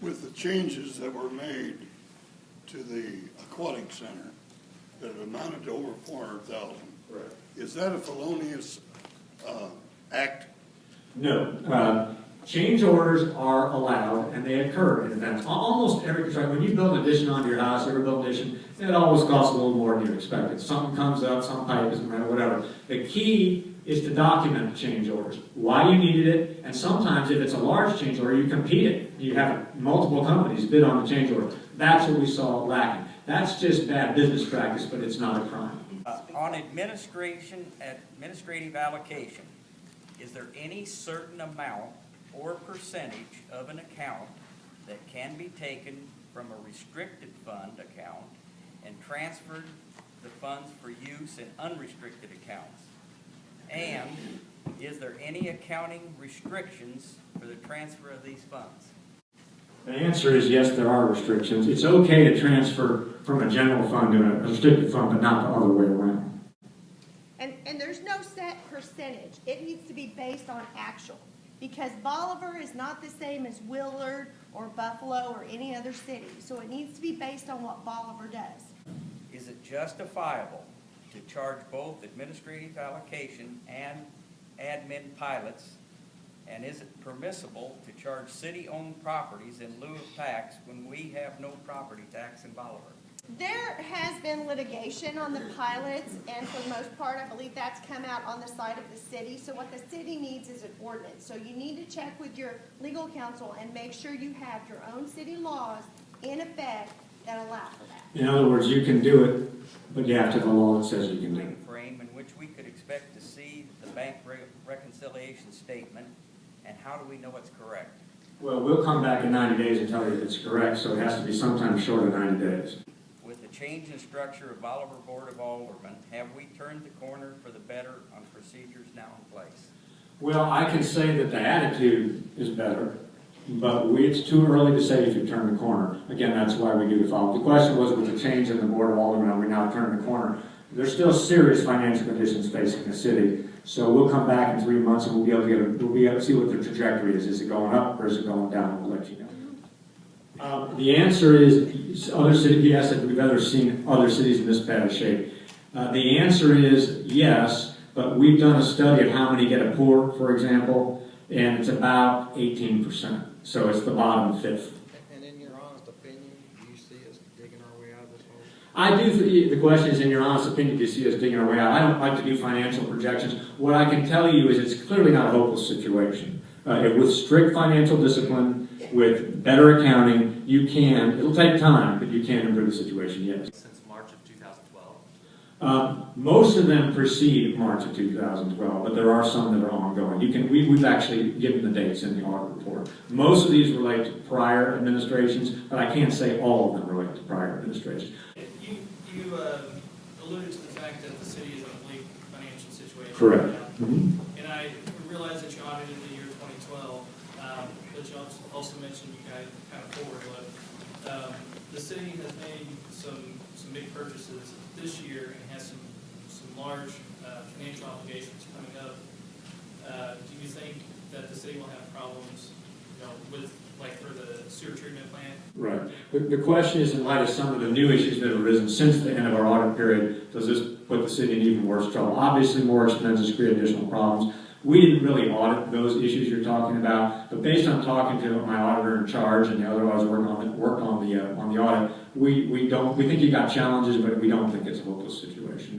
With the changes that were made to the aquatic center that amounted to over 400,000, Correct. is that a felonious act? No. Change orders are allowed, and they occur in events. Almost every construction, when you build an addition onto your house, you ever build an addition, it always costs a little more than you expected. Something comes up, some pipe isn't right, whatever. The key is to document the change orders, why you needed it, and sometimes if it's a large change order, you compete it. You have multiple companies bid on the change order. That's what we saw lacking. That's just bad business practice, but it's not a crime. On administrative allocation, is there any certain amount or percentage of an account that can be taken from a restricted fund account and transferred the funds for use in unrestricted accounts? And is there any accounting restrictions for the transfer of these funds? The answer is yes, there are restrictions. It's okay to transfer from a general fund to a restricted fund, but not the other way around. And there's no set percentage. It needs to be based on actual. Because Bolivar is not the same as Willard or Buffalo or any other city. So it needs to be based on what Bolivar does. Is it justifiable to charge both administrative allocation and admin pilots? And is it permissible to charge city-owned properties in lieu of tax when we have no property tax in Bolivar? There has been litigation on the pilots, and for the most part, I believe that's come out on the side of the city. So what the city needs is an ordinance. So you need to check with your legal counsel and make sure you have your own city laws in effect that allow for that. In other words, you can do it, but you have to have a law that says you can do it. Frame in which we could expect to see the bank reconciliation statement, and how do we know it's correct? Well, we'll come back in 90 days and tell you if it's correct, so it has to be sometime short of 90 days. With the change in structure of Bolivar Board of Aldermen, have we turned the corner for the better on procedures now in place? Well, I can say that the attitude is better, but it's too early to say if you've turned the corner. Again, that's why we do the follow-up. The question was, with the change in the Board of Aldermen, have we now turned the corner? There's still serious financial conditions facing the city, so we'll come back in 3 months and we'll be able to see what the trajectory is. Is it going up or is it going down? We'll let you know. The answer is, other cities, he asked if we've ever seen other cities in this bad of shape. The answer is yes, but we've done a study of how many get a pour, for example, and it's about 18%. So it's the bottom fifth. And in your honest opinion, do you see us digging our way out of this hole? I do. The question is, in your honest opinion, do you see us digging our way out? I don't like to do financial projections. What I can tell you is it's clearly not a hopeless situation. With strict financial discipline, with better accounting, you can, it'll take time, but you can improve the situation, yes. Since March of 2012? Most of them precede March of 2012, but there are some that are ongoing. We've actually given the dates in the audit report. Most of these relate to prior administrations, but I can't say all of them relate to prior administrations. You alluded to the fact that the city is in a bleak financial situation. Correct. Right now. Mm-hmm. And I realize that you audited the year 2012, but you also mentioned you guys kind of forward look. The city has made some big purchases this year and has some large financial obligations coming up. Do you think that the city will have problems, with, like, for the sewer treatment plant? Right. The question is, in light of some of the new issues that have arisen since the end of our audit period, does this put the city in even worse trouble? Obviously, more expenses create additional problems. We didn't really audit those issues you're talking about, but based on talking to my auditor in charge and the other auditors worked on the audit, we think you got challenges, but we don't think it's a hopeless situation.